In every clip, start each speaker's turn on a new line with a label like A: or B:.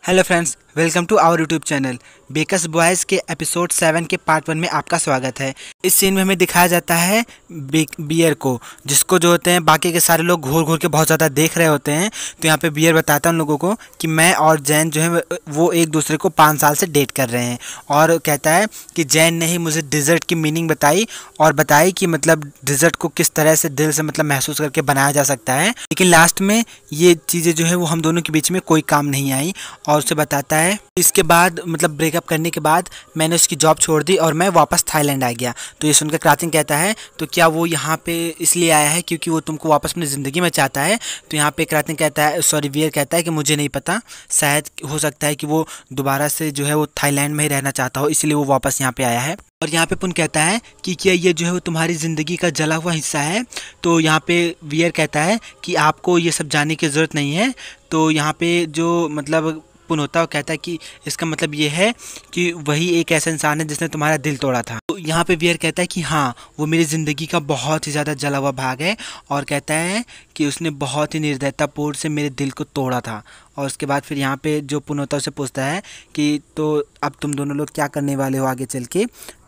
A: Hello friends, welcome to our YouTube channel. बेकस boys के episode 7 के पार्ट 1 में आपका स्वागत है। इस सीन में हमें दिखाया जाता है बियर को, जिसको जो होते हैं बाकी के सारे लोग घूर घूर के बहुत ज़्यादा देख रहे होते हैं। तो यहाँ पे बियर बताता है उन लोगों को कि मैं और जैन जो है वो एक दूसरे को 5 साल से डेट कर रहे हैं, और कहता है कि जैन ने ही मुझे डिज़र्ट की मीनिंग बताई और बताई कि मतलब डिज़र्ट को किस तरह से दिल से मतलब महसूस करके बनाया जा सकता है। लेकिन लास्ट में ये चीज़ें जो है वो हम दोनों के बीच में कोई काम नहीं आई। और उसे बताता है इसके बाद मतलब ब्रेकअप करने के बाद मैंने उसकी जॉब छोड़ दी और मैं वापस थाईलैंड आ गया। तो ये सुनकर क्रातिंग कहता है तो क्या वो यहाँ पे इसलिए आया है क्योंकि वो तुमको वापस अपनी ज़िंदगी में चाहता है? तो यहाँ पे क्रातिंग कहता है, सॉरी वियर कहता है कि मुझे नहीं पता, शायद हो सकता है कि वो दोबारा से जो है वो थाईलैंड में ही रहना चाहता हो, इसलिए वो वापस यहाँ पे आया है। और यहाँ पे पुन कहता है कि क्या ये जो है वो तुम्हारी ज़िंदगी का जला हुआ हिस्सा है? तो यहाँ पे वियर कहता है कि आपको ये सब जानने की ज़रूरत नहीं है। तो यहाँ पे जो मतलब पुन होता है वो कहता है कि इसका मतलब ये है कि वही एक ऐसा इंसान है जिसने तुम्हारा दिल तोड़ा था। तो यहाँ पे वियर कहता है कि हाँ, वो मेरी ज़िंदगी का बहुत ही ज़्यादा जला हुआ भाग है, और कहता है कि उसने बहुत ही निर्दयतापूर्ण से मेरे दिल को तोड़ा था। और उसके बाद फिर यहाँ पे जो पुन होता है उसे पूछता है कि तो अब तुम दोनों लोग क्या करने वाले हो आगे चल के?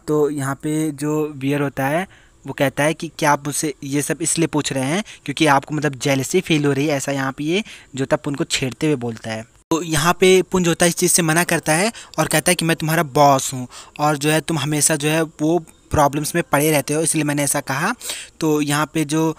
A: तो यहाँ पे जो वियर होता है वो कहता है कि क्या आप मुझसे ये सब इसलिए पूछ रहे हैं क्योंकि आपको मतलब जेलसी फील हो रही है? ऐसा यहाँ पे ये जो था पुन को छेड़ते हुए बोलता है। तो यहाँ पे पुन जो होता है इस चीज़ से मना करता है और कहता है कि मैं तुम्हारा बॉस हूँ और जो है तुम हमेशा जो है वो प्रॉब्लम्स में पड़े रहते हो, इसलिए मैंने ऐसा कहा। तो यहाँ पे जो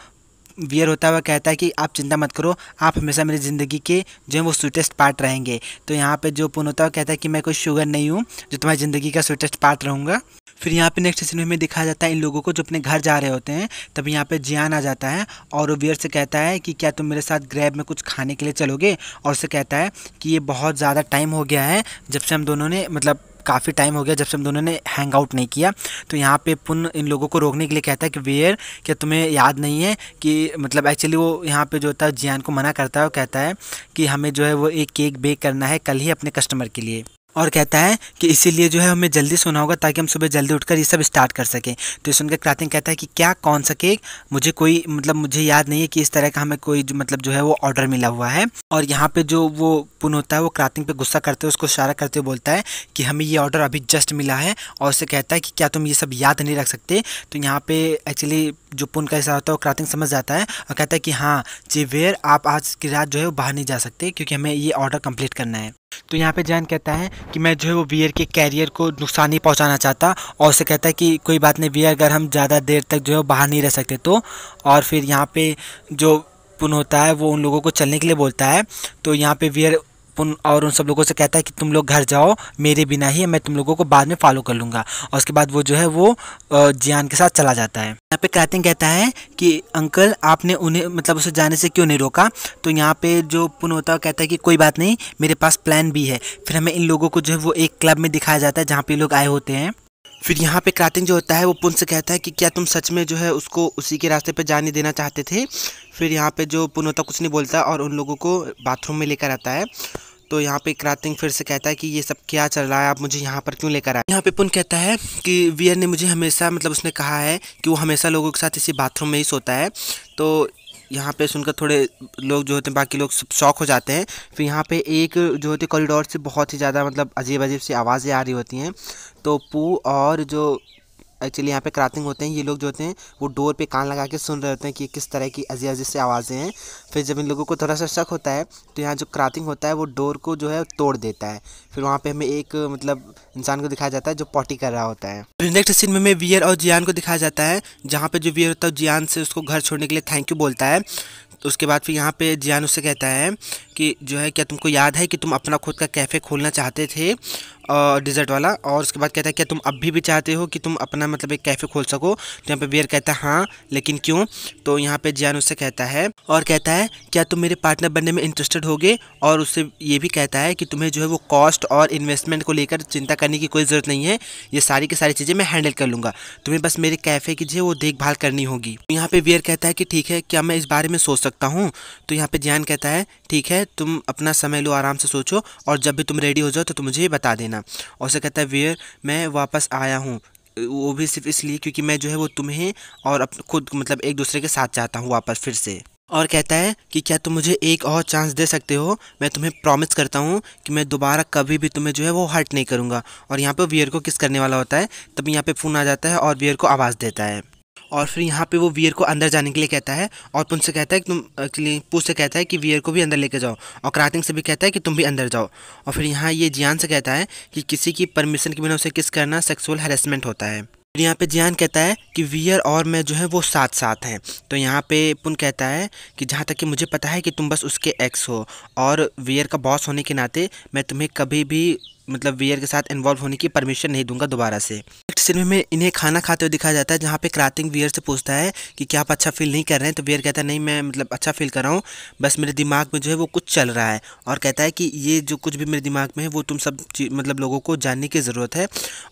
A: वियर होता है वह कहता है कि आप चिंता मत करो, आप हमेशा मेरी ज़िंदगी के जो है वो स्वीटेस्ट पार्ट रहेंगे। तो यहाँ पे जो पुन होता है कहता है कि मैं कोई शुगर नहीं हूँ जो तुम्हारी ज़िंदगी का स्वीटेस्ट पार्ट रहूँगा। फिर यहाँ पे नेक्स्ट सीन में दिखाया जाता है इन लोगों को जो अपने घर जा रहे होते हैं। तभी यहाँ पे जियान आ जाता है और वो वियर से कहता है कि क्या तुम मेरे साथ ग्रैब में कुछ खाने के लिए चलोगे? और उसे कहता है कि ये बहुत ज़्यादा टाइम हो गया है जब से हम दोनों ने मतलब काफ़ी टाइम हो गया जब से हम दोनों ने हैंग आउट नहीं किया। तो यहाँ पे पुन इन लोगों को रोकने के लिए कहता है कि वियर, क्या तुम्हें याद नहीं है कि मतलब एक्चुअली वो यहाँ पे जो होता है जियान को मना करता है और कहता है कि हमें जो है वो एक केक बेक करना है कल ही अपने कस्टमर के लिए, और कहता है कि इसीलिए जो है हमें जल्दी सोना होगा ताकि हम सुबह जल्दी उठकर ये सब स्टार्ट कर सकें। तो सुनकर क्रातिंग कहता है कि क्या, कौन सा केक? मुझे कोई मतलब मुझे याद नहीं है कि इस तरह का हमें कोई जो मतलब जो है वो ऑर्डर मिला हुआ है। और यहाँ पे जो वो पुन होता है वो क्रातिंग पे गुस्सा करते हुए उसको इशारा करते हुए बोलता है कि हमें ये ऑर्डर अभी जस्ट मिला है, और उससे कहता है कि क्या तुम ये सब याद नहीं रख सकते? तो यहाँ पे एक्चुअली जो पुन का इशारा होता है वो क्रातिंग समझ जाता है और कहता है कि हाँ जी वेयर, आप आज की रात जो है वो बाहर नहीं जा सकते क्योंकि हमें ये ऑर्डर कंप्लीट करना है। तो यहाँ पे जैन कहता है कि मैं जो है वो वियर के कैरियर को नुकसान नहीं पहुँचाना चाहता, और उसे कहता है कि कोई बात नहीं वियर, अगर हम ज़्यादा देर तक जो है बाहर नहीं रह सकते तो। और फिर यहाँ पे जो पुन होता है वो उन लोगों को चलने के लिए बोलता है। तो यहाँ पे वियर पुन और उन सब लोगों से कहता है कि तुम लोग घर जाओ मेरे बिना ही, मैं तुम लोगों को बाद में फॉलो कर लूँगा। और उसके बाद वो जो है वो जियान के साथ चला जाता है। यहाँ पे क्रातिंग कहता है कि अंकल आपने उन्हें मतलब उसे जाने से क्यों नहीं रोका? तो यहाँ पे जो पुन होता है कहता है कि कोई बात नहीं, मेरे पास प्लान भी है। फिर हमें इन लोगों को जो है वो एक क्लब में दिखाया जाता है जहाँ पे लोग आए होते हैं। फिर यहाँ पे क्रातिंग जो होता है वो पुन से कहता है कि क्या तुम सच में जो है उसको उसी के रास्ते पे जाने देना चाहते थे? फिर यहाँ पे जो पुन होता कुछ नहीं बोलता और उन लोगों को बाथरूम में लेकर आता है। तो यहाँ पे क्रातिंग फिर से कहता है कि ये सब क्या चल रहा है, आप मुझे यहाँ पर क्यों लेकर आए? यहाँ पे पुन कहता है कि वियर ने मुझे हमेशा मतलब उसने कहा है कि वो हमेशा लोगों के साथ इसी बाथरूम में ही सोता है। तो यहाँ पे सुनकर थोड़े लोग जो होते हैं बाकी लोग शॉक हो जाते हैं। फिर यहाँ पे एक जो होती है कॉरिडोर से बहुत ही ज़्यादा मतलब अजीब अजीब सी आवाज़ें आ रही होती हैं। तो पू और जो एक्चुअली यहाँ पे क्रातिंग होते हैं, ये लोग जो होते हैं वो डोर पे कान लगा के सुन रहे होते हैं कि किस तरह की अजीब अजीब सी आवाज़ें हैं। फिर जब इन लोगों को थोड़ा सा शक होता है तो यहाँ जो क्रातिंग होता है वो डोर को जो है तोड़ देता है। फिर वहाँ पे हमें एक मतलब इंसान को दिखाया जाता है जो पॉटी कर रहा होता है। फिर नेक्स्ट सीन में हमें वियर और जियान को दिखाया जाता है जहाँ पे जो वियर होता है जियान से उसको घर छोड़ने के लिए थैंक यू बोलता है। तो उसके बाद फिर यहाँ पे जियान उससे कहता है कि जो है क्या तुमको याद है कि तुम अपना खुद का कैफ़े खोलना चाहते थे डिज़र्ट वाला? और उसके बाद कहता है क्या तुम अभी भी चाहते हो कि तुम अपना मतलब एक कैफ़े खोल सको? तो यहाँ पे वियर कहता है हाँ, लेकिन क्यों? तो यहाँ पे जियान उससे कहता है और कहता है क्या तुम मेरे पार्टनर बनने में इंटरेस्टेड होगे? और उससे ये भी कहता है कि तुम्हें जो है वो कॉस्ट और इन्वेस्टमेंट को लेकर चिंता करने की कोई ज़रूरत नहीं है, ये सारी की सारी चीज़ें मैं हैंडल कर लूँगा, तुम्हें बस मेरे कैफ़े की जो है वो देखभाल करनी होगी। तो यहाँ पे वियर कहता है कि ठीक है, क्या मैं इस बारे में सोच सकता हूँ? तो यहाँ पे जियान कहता है ठीक है, तुम अपना समय लो, आराम से सोचो, और जब भी तुम रेडी हो जाओ तो तुम मुझे बता देना। और उसे कहता है वियर, मैं वापस आया हूँ, वो भी सिर्फ इसलिए क्योंकि मैं जो है वो तुम्हें और खुद मतलब एक दूसरे के साथ चाहता हूँ वापस फिर से। और कहता है कि क्या तुम मुझे एक और चांस दे सकते हो, मैं तुम्हें प्रॉमिस करता हूँ कि मैं दोबारा कभी भी तुम्हें जो है वो हर्ट नहीं करूँगा। और यहाँ पे वियर को किस करने वाला होता है, तभी यहाँ पे फ़ोन आ जाता है और वियर को आवाज़ देता है। और फिर यहाँ पे वो वियर को अंदर जाने के लिए कहता है और पुन से कहता है कि तुम एक्चुअली पूछ से कहता है कि वियर को भी अंदर लेके जाओ, और क्रातिंग से भी कहता है कि तुम भी अंदर जाओ। और फिर यहाँ ये जियान से कहता है कि किसी की परमिशन के बिना उसे किस करना सेक्सुअल हैरेसमेंट होता है। फिर यहाँ पे जियान कहता है कि वियर और मैं जो है वो साथ साथ हैं। तो यहाँ पे पुन कहता है कि जहाँ तक कि मुझे पता है कि तुम बस उसके एक्स हो, और वियर का बॉस होने के नाते मैं तुम्हें कभी भी मतलब वियर के साथ इन्वॉल्व होने की परमिशन नहीं दूंगा दोबारा से। नेक्स्ट सीन में इन्हें खाना खाते हुए दिखाया जाता है, जहाँ पे क्रातिंग वियर से पूछता है कि क्या आप अच्छा फील नहीं कर रहे हैं। तो वियर कहता है नहीं, मैं मतलब अच्छा फील कर रहा हूँ, बस मेरे दिमाग में जो है वो कुछ चल रहा है। और कहता है कि ये जो कुछ भी मेरे दिमाग में है वो तुम सब मतलब लोगों को जानने की ज़रूरत है।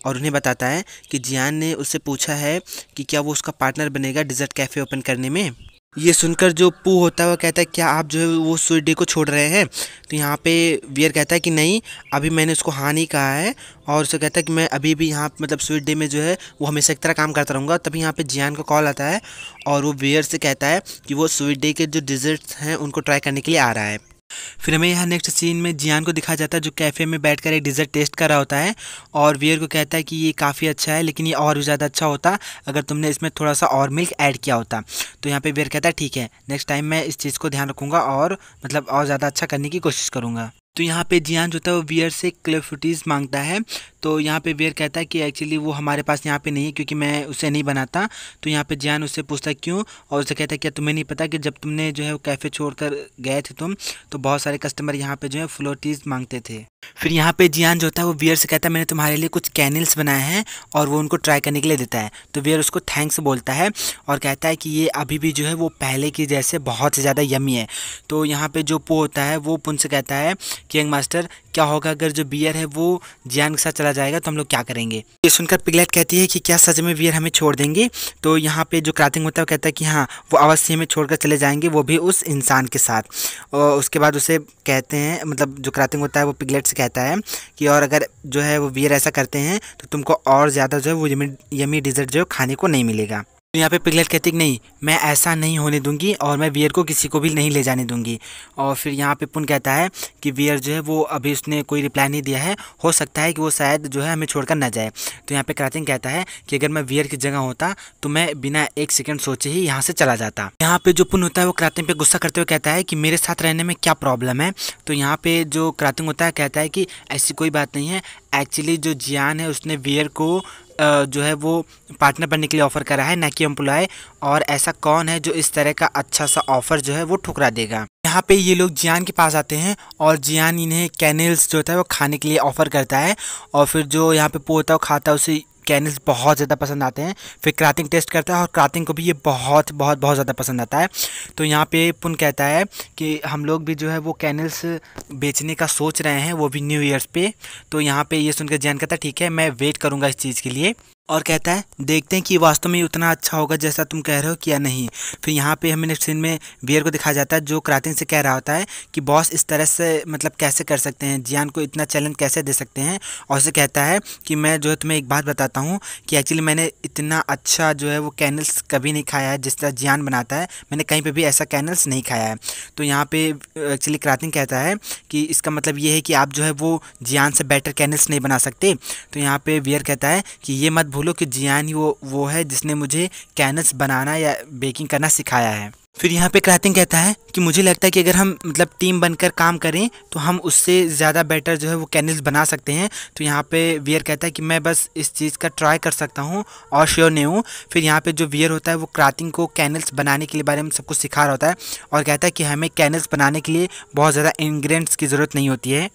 A: और उन्हें बताता है कि जियान ने उससे पूछा है कि क्या वो उसका पार्टनर बनेगा डिज़र्ट कैफ़े ओपन करने में। ये सुनकर जो पू होता है वो कहता है क्या आप जो है वो स्वीट डे को छोड़ रहे हैं। तो यहाँ पे वियर कहता है कि नहीं, अभी मैंने उसको हाँ नहीं कहा है। और उसे कहता है कि मैं अभी भी यहाँ मतलब स्वीट डे में जो है वो हमेशा एक तरह काम करता रहूँगा। तभी यहाँ पे जियान का कॉल आता है और वो वियर से कहता है कि वो स्वीट डे के जो डिज़र्ट्स हैं उनको ट्राई करने के लिए आ रहा है। फिर हमें यहाँ नेक्स्ट सीन में जियान को दिखाया जाता है जो कैफ़े में बैठकर एक डिज़र्ट टेस्ट कर रहा होता है, और वियर को कहता है कि ये काफ़ी अच्छा है, लेकिन ये और भी ज़्यादा अच्छा होता अगर तुमने इसमें थोड़ा सा और मिल्क ऐड किया होता। तो यहाँ पे वियर कहता है ठीक है, नेक्स्ट टाइम मैं इस चीज़ को ध्यान रखूँगा और मतलब और ज़्यादा अच्छा करने की कोशिश करूँगा। तो यहाँ पे जियान जो था वो वियर से क्लेफिटीज़ मांगता है। तो यहाँ पे वियर कहता है कि एक्चुअली वो हमारे पास यहाँ पे नहीं है क्योंकि मैं उसे नहीं बनाता। तो यहाँ पे जियान उससे पूछता है क्यों, और उसे कहता है क्या तुम्हें नहीं पता कि जब तुमने जो है वो कैफ़े छोड़कर गए थे तुम, तो बहुत सारे कस्टमर यहाँ पे जो है फ्लोटीज़ मांगते थे। फिर यहाँ पे जियान जो होता है वो वियर से कहता है मैंने तुम्हारे लिए कुछ कैनल्स बनाए हैं, और वो उनको ट्राई करने के लिए देता है। तो वियर उसको थैंक्स बोलता है और कहता है कि ये अभी भी जो है वो पहले की जैसे बहुत ही ज़्यादा यम्मी है। तो यहाँ पे जो पो होता है वो पुन से कहता है कि यंग मास्टर क्या होगा अगर जो बियर है वो जियान के साथ चला जाएगा तो हम लोग क्या करेंगे। ये सुनकर पिगलेट कहती है कि क्या सच में बियर हमें छोड़ देंगे। तो यहाँ पे जो क्रातिंग होता है वो कहता है कि हाँ, वो अवश्य हमें छोड़कर चले जाएंगे, वो भी उस इंसान के साथ। और उसके बाद उसे कहते हैं मतलब जो क्रातिंग होता है वो पिगलेट से कहता है कि और अगर जो है वो बियर ऐसा करते हैं तो तुमको और ज़्यादा जो है वो यमी डिज़र्ट जो है खाने को नहीं मिलेगा। तो यहाँ पे पिगलेट कहती कि नहीं, मैं ऐसा नहीं होने दूंगी और मैं वियर को किसी को भी नहीं ले जाने दूंगी। और फिर यहाँ पे पुन कहता है कि वियर जो है वो अभी उसने कोई रिप्लाई नहीं दिया है, हो सकता है कि वो शायद जो है हमें छोड़कर ना जाए। तो यहाँ पे क्रातिंग कहता है कि अगर मैं वियर की जगह होता तो मैं बिना एक सेकंड सोचे ही यहाँ से चला जाता। यहाँ पे जो पुन होता है वो क्रातिंग पे गुस्सा करते हुए कहता है कि मेरे साथ रहने में क्या प्रॉब्लम है। तो यहाँ पे जो क्रातिंग होता है कहता है कि ऐसी कोई बात नहीं है, एक्चुअली जो जियान है उसने वियर को जो है वो पार्टनर बनने के लिए ऑफ़र करा है, ना कि एम्प्लॉय। और ऐसा कौन है जो इस तरह का अच्छा सा ऑफ़र जो है वो ठुकरा देगा। यहाँ पे ये लोग जियान के पास आते हैं और जियान इन्हें कैनल्स जो होता है वो खाने के लिए ऑफ़र करता है। और फिर जो यहाँ पे पो होता है वो खाता है, उसे कैनल्स बहुत ज़्यादा पसंद आते हैं। फिर क्रातिंग टेस्ट करता है और क्रातिंग को भी ये बहुत बहुत बहुत ज़्यादा पसंद आता है। तो यहाँ पे पुन कहता है कि हम लोग भी जो है वो कैनल्स बेचने का सोच रहे हैं, वो भी न्यू ईयर्स पे। तो यहाँ पे ये सुनकर जियान कहता है ठीक है, मैं वेट करूँगा इस चीज़ के लिए। और कहता है देखते हैं कि वास्तव में उतना अच्छा होगा जैसा तुम कह रहे हो कि या नहीं। फिर यहाँ पे हमें नेक्स्ट सीन में वियर को दिखाया जाता है जो क्रातिंग से कह रहा होता है कि बॉस इस तरह से मतलब कैसे कर सकते हैं, जियान को इतना चैलेंज कैसे दे सकते हैं। और उसे कहता है कि मैं जो है तुम्हें एक बात बताता हूँ कि एक्चुअली मैंने इतना अच्छा जो है वो कैनल्स कभी नहीं खाया है जिस तरह जियान बनाता है, मैंने कहीं पर भी ऐसा कैनल्स नहीं खाया है। तो यहाँ पे एक्चुअली क्रातिंग कहता है कि इसका मतलब ये है कि आप जो है वो जियान से बेटर कैनल्स नहीं बना सकते। तो यहाँ पे वियर कहता है कि ये मत भूलो कि जियान ही वो है जिसने मुझे कैनल्स बनाना या बेकिंग करना सिखाया है। फिर यहाँ पे क्रातिंग कहता है कि मुझे लगता है कि अगर हम मतलब टीम बनकर काम करें तो हम उससे ज़्यादा बेटर जो है वो कैनल्स बना सकते हैं। तो यहाँ पे वियर कहता है कि मैं बस इस चीज़ का ट्राई कर सकता हूँ और श्योर नहीं हूँ। फिर यहाँ पे जो वियर होता है वो क्रातिंग को कैनल्स बनाने के लिए बारे में सब कुछ सिखा रहा होता है और कहता है कि हमें कैनल्स बनाने के लिए बहुत ज़्यादा इंग्रेडिएंट्स की ज़रूरत नहीं होती है।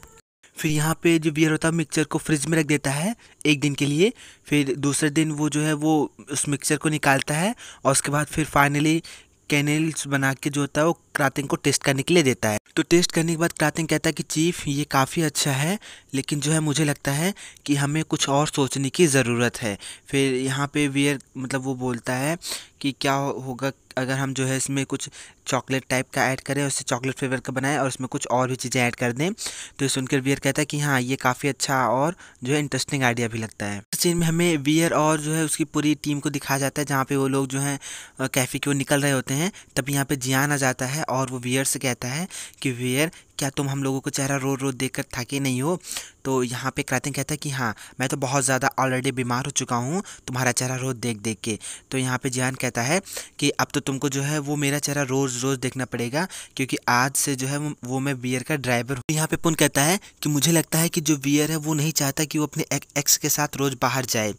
A: फिर यहाँ पे जो बियर होता है मिक्सचर को फ्रिज में रख देता है एक दिन के लिए। फिर दूसरे दिन वो जो है वो उस मिक्सचर को निकालता है और उसके बाद फिर फाइनली कैनल्स बना के जो होता है वो क्रातिंग को टेस्ट करने के लिए देता है। तो टेस्ट करने के बाद क्रातिंग कहता है कि चीफ़ ये काफ़ी अच्छा है, लेकिन जो है मुझे लगता है कि हमें कुछ और सोचने की ज़रूरत है। फिर यहाँ पे वियर मतलब वो बोलता है कि क्या होगा अगर हम जो है इसमें कुछ चॉकलेट टाइप का ऐड करें, उससे चॉकलेट फ्लेवर का बनाएं और उसमें कुछ और भी चीज़ें ऐड कर दें, तो सुनकर वियर कहता है कि हाँ ये काफ़ी अच्छा और जो है इंटरेस्टिंग आइडिया भी लगता है। इस सीन में हमें वियर और जो है उसकी पूरी टीम को दिखाया जाता है, जहाँ पे वो लोग जो हैं कैफ़े की ओर निकल रहे होते हैं। तब यहाँ पे जियान आ जाता है और वो वियर से कहता है कि वियर क्या तुम हम लोगों को चेहरा रोज रोज देखकर थके नहीं हो? तो यहाँ पे क्रातिन कहता है कि हाँ मैं तो बहुत ज़्यादा ऑलरेडी बीमार हो चुका हूँ तुम्हारा चेहरा रोज़ देख देख के। तो यहाँ पे जियान कहता है कि अब तो तुमको जो है वो मेरा चेहरा रोज़ रोज़ देखना पड़ेगा, क्योंकि आज से जो है वो मैं वियर का ड्राइवर हूँ। यहाँ पे पुन कहता है कि मुझे लगता है कि जो वियर है वो नहीं चाहता कि वो अपने एक्स के साथ रोज़ बाहर जाए,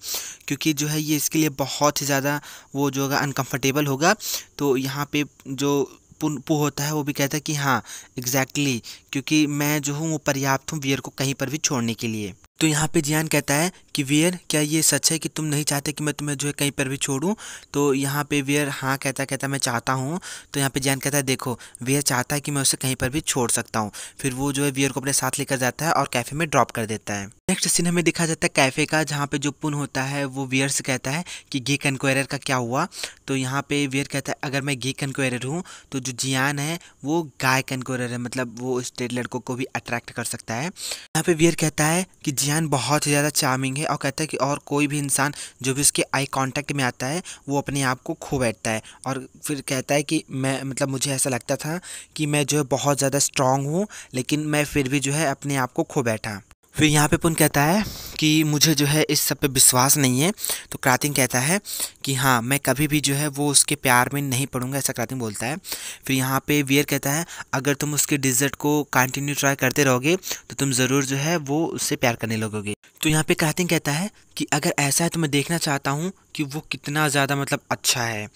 A: क्योंकि जो है ये इसके लिए बहुत ही ज़्यादा वो जो होगा अनकम्फर्टेबल होगा। तो यहाँ पे जो पू होता है वो भी कहता है कि हाँ एग्जैक्टली, क्योंकि मैं जो हूँ वो पर्याप्त हूँ वियर को कहीं पर भी छोड़ने के लिए। तो यहाँ पे जियान कहता है कि वियर क्या ये सच है कि तुम नहीं चाहते कि मैं तुम्हें जो है कहीं पर भी छोड़ूं? तो यहाँ पे वियर हाँ कहता मैं चाहता हूँ। तो यहाँ पे जियान कहता है देखो वियर चाहता है कि मैं उसे कहीं पर भी छोड़ सकता हूँ। फिर वो जो है वियर को अपने साथ लेकर जाता है और कैफ़े में ड्रॉप कर देता है। नेक्स्ट सीन हमें दिखा जाता है कैफ़े का, जहाँ पे जो पुन होता है वो वियर से कहता है कि गीक एनक्वायरर का क्या हुआ? तो यहाँ पे वियर कहता है अगर मैं गीक एनक्वायरर हूँ तो जो जियान है वो गायक एनक्वायरर है, मतलब वो स्ट्रेट लड़कों को भी अट्रैक्ट कर सकता है। यहाँ पे वियर कहता है कि जियान बहुत ही ज़्यादा चार्मिंग है और कहता है कि और कोई भी इंसान जो भी उसके आई कांटेक्ट में आता है वो अपने आप को खो बैठता है। और फिर कहता है कि मैं मतलब मुझे ऐसा लगता था कि मैं जो है बहुत ज़्यादा स्ट्रांग हूँ, लेकिन मैं फिर भी जो है अपने आप को खो बैठा। फिर यहाँ पे पुन कहता है कि मुझे जो है इस सब पे विश्वास नहीं है। तो क्रातिन कहता है कि हाँ मैं कभी भी जो है वो उसके प्यार में नहीं पड़ूंगा, ऐसा क्रातिन बोलता है। फिर यहाँ पे वियर कहता है अगर तुम उसके डिज़र्ट को कंटिन्यू ट्राई करते रहोगे तो तुम ज़रूर जो है वो उससे प्यार करने लगोगे। तो यहाँ पे क्रातिन कहता है कि अगर ऐसा है तो मैं देखना चाहता हूँ कि वो कितना ज़्यादा मतलब अच्छा है।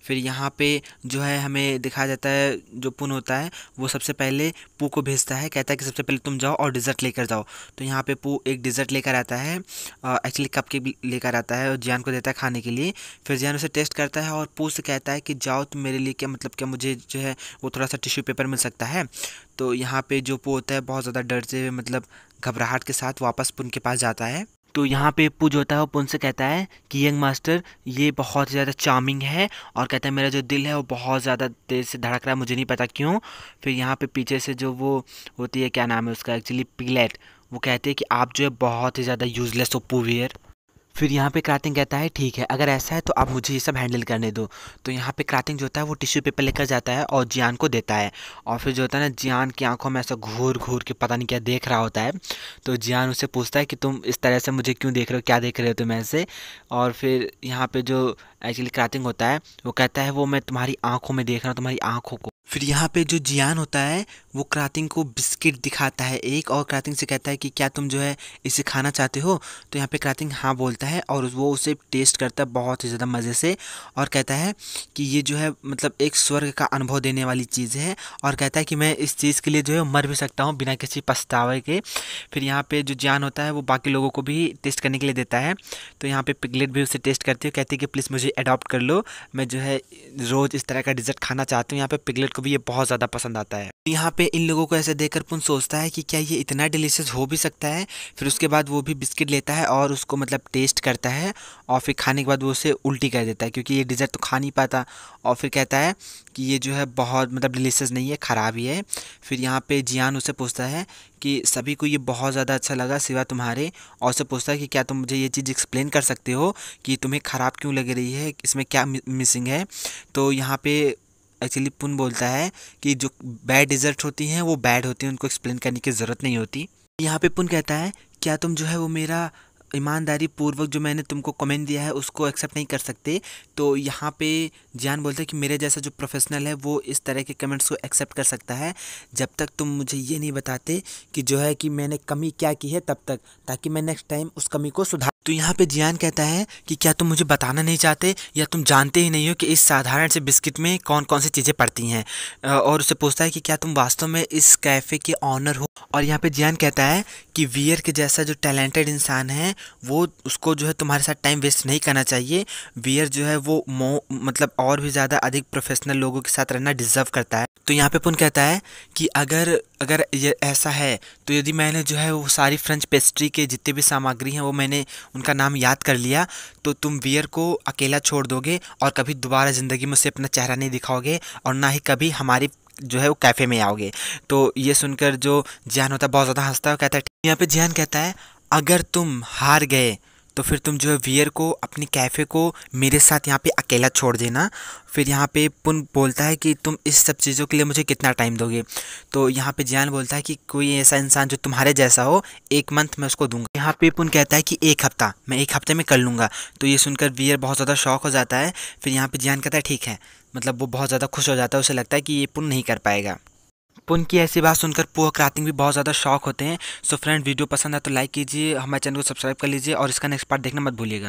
A: फिर यहाँ पे जो है हमें दिखाया जाता है जो पुन होता है वो सबसे पहले पू को भेजता है, कहता है कि सबसे पहले तुम जाओ और डिज़र्ट लेकर जाओ। तो यहाँ पे पू एक डिज़र्ट लेकर आता है, एक्चुअली कप केक लेकर आता है और जियान को देता है खाने के लिए। फिर जियान उसे टेस्ट करता है और पू से कहता है कि जाओ तुम मेरे लिए क्या मतलब क्या मुझे जो है वो थोड़ा सा टिश्यू पेपर मिल सकता है? तो यहाँ पे जो पू होता है बहुत ज़्यादा डरते हुए मतलब घबराहट के साथ वापस पुन के पास जाता है। तो यहाँ पे पू जो होता है वो पुन से कहता है कि यंग मास्टर ये बहुत ज़्यादा चार्मिंग है, और कहता है मेरा जो दिल है वो बहुत ज़्यादा तेज़ से धड़क रहा है, मुझे नहीं पता क्यों। फिर यहाँ पे पीछे से जो वो होती है क्या नाम है उसका एक्चुअली पिगलेट, वो कहते हैं कि आप जो है बहुत ही ज़्यादा यूजलेस हो पू वियर। फिर यहाँ पे क्रातिंग कहता है ठीक है अगर ऐसा है तो आप मुझे ये सब हैंडल करने दो। तो यहाँ पे क्रातिंग जो होता है वो टिश्यू पेपर लेकर जाता है और जियान को देता है। और फिर जो होता है ना जियान की आंखों में ऐसा घूर घूर के पता नहीं क्या देख रहा होता है। तो जियान उससे पूछता है कि तुम इस तरह से मुझे क्यों देख रहे हो, क्या देख रहे हो तुम ऐसे? और फिर यहाँ पे जो एक्चुअली क्रातिंग होता है वो कहता है वो मैं तुम्हारी आंखों में देख रहा हूँ, तुम्हारी आंखों को। फिर यहाँ पे जो जियान होता है वो क्रातिंग को बिस्किट दिखाता है एक, और क्रातिंग से कहता है कि क्या तुम जो है इसे खाना चाहते हो? तो यहाँ पे क्रातिंग हाँ बोलता है और वो उसे टेस्ट करता है बहुत ही ज़्यादा मज़े से, और कहता है कि ये जो है मतलब एक स्वर्ग का अनुभव देने वाली चीज़ है, और कहता है कि मैं इस चीज़ के लिए जो है मर भी सकता हूँ बिना किसी पछतावे के। फिर यहाँ पे जो जियान होता है वो बाकी लोगों को भी टेस्ट करने के लिए देता है। तो यहाँ पे पिगलेट भी उसे टेस्ट करती है, कहती है कि प्लीज़ मुझे अडॉप्ट कर लो, मैं जो है रोज़ इस तरह का डिज़र्ट खाना चाहती हूँ। यहाँ पे पिगलेट को भी ये बहुत ज़्यादा पसंद आता है। यहाँ पे इन लोगों को ऐसे देखकर पुन सोचता है कि क्या ये इतना डिलीशियस हो भी सकता है। फिर उसके बाद वो भी बिस्किट लेता है और उसको मतलब टेस्ट करता है, और फिर खाने के बाद वो उसे उल्टी कर देता है क्योंकि ये डिज़र्ट तो खा नहीं पाता। और फिर कहता है कि ये जो है बहुत मतलब डिलीशियस नहीं है, ख़राब ही है। फिर यहाँ पे जियान उससे पूछता है कि सभी को ये बहुत ज़्यादा अच्छा लगा सिवा तुम्हारे, और उससे पूछता है कि क्या तुम मुझे ये चीज़ एक्सप्लेन कर सकते हो कि तुम्हें ख़राब क्यों लग रही है, इसमें क्या मिसिंग है? तो यहाँ पे एक्चुअली पुन बोलता है कि जो बैड डिज़र्ट होती हैं वो बैड होती हैं, उनको एक्सप्लेन करने की ज़रूरत नहीं होती। यहाँ पे पुन कहता है क्या तुम जो है वो मेरा ईमानदारी पूर्वक जो मैंने तुमको कमेंट दिया है उसको एक्सेप्ट नहीं कर सकते? तो यहाँ पे जान बोलता है कि मेरे जैसा जो प्रोफेशनल है वो इस तरह के कमेंट्स को एक्सेप्ट कर सकता है जब तक तुम मुझे ये नहीं बताते कि जो है कि मैंने कमी क्या की है तब तक, ताकि मैं नेक्स्ट टाइम उस कमी को सुधार। तो यहाँ पे जियान कहता है कि क्या तुम मुझे बताना नहीं चाहते या तुम जानते ही नहीं हो कि इस साधारण से बिस्किट में कौन कौन सी चीज़ें पड़ती हैं? और उससे पूछता है कि क्या तुम वास्तव में इस कैफ़े के ऑनर हो? और यहाँ पे जियान कहता है कि वियर के जैसा जो टैलेंटेड इंसान है वो उसको जो है तुम्हारे साथ टाइम वेस्ट नहीं करना चाहिए। वियर जो है वो मतलब और भी ज़्यादा अधिक प्रोफेशनल लोगों के साथ रहना डिज़र्व करता है। तो यहाँ पे पुन कहता है कि अगर ये ऐसा है तो यदि मैंने जो है वो सारी फ्रेंच पेस्ट्री के जितने भी सामग्री हैं वो मैंने उनका नाम याद कर लिया तो तुम वियर को अकेला छोड़ दोगे और कभी दोबारा ज़िंदगी में उसे अपना चेहरा नहीं दिखाओगे और ना ही कभी हमारी जो है वो कैफ़े में आओगे। तो ये सुनकर जो जियान होता है बहुत ज़्यादा हंसता है और कहता है, यहाँ पे जियान कहता है अगर तुम हार गए तो फिर तुम जो है वियर को अपनी कैफ़े को मेरे साथ यहाँ पे अकेला छोड़ देना। फिर यहाँ पे पुन बोलता है कि तुम इस सब चीज़ों के लिए मुझे कितना टाइम दोगे। तो यहाँ पे जियान बोलता है कि कोई ऐसा इंसान जो तुम्हारे जैसा हो 1 मंथ मैं उसको दूंगा। यहाँ पे पुन कहता है कि 1 हफ्ता, मैं 1 हफ्ते में कर लूँगा। तो ये सुनकर वियर बहुत ज़्यादा शॉक हो जाता है। फिर यहाँ पे जियान कहता है ठीक है, मतलब वो बहुत ज़्यादा खुश हो जाता है, उसे लगता है कि ये पुन नहीं कर पाएगा। पुन की ऐसी बात सुनकर पू और क्रातिंग भी बहुत ज़्यादा शॉक होते हैं। सो फ्रेंड, वीडियो पसंद है तो लाइक कीजिए, हमारे चैनल को सब्सक्राइब कर लीजिए और इसका नेक्स्ट पार्ट देखना मत भूलिएगा।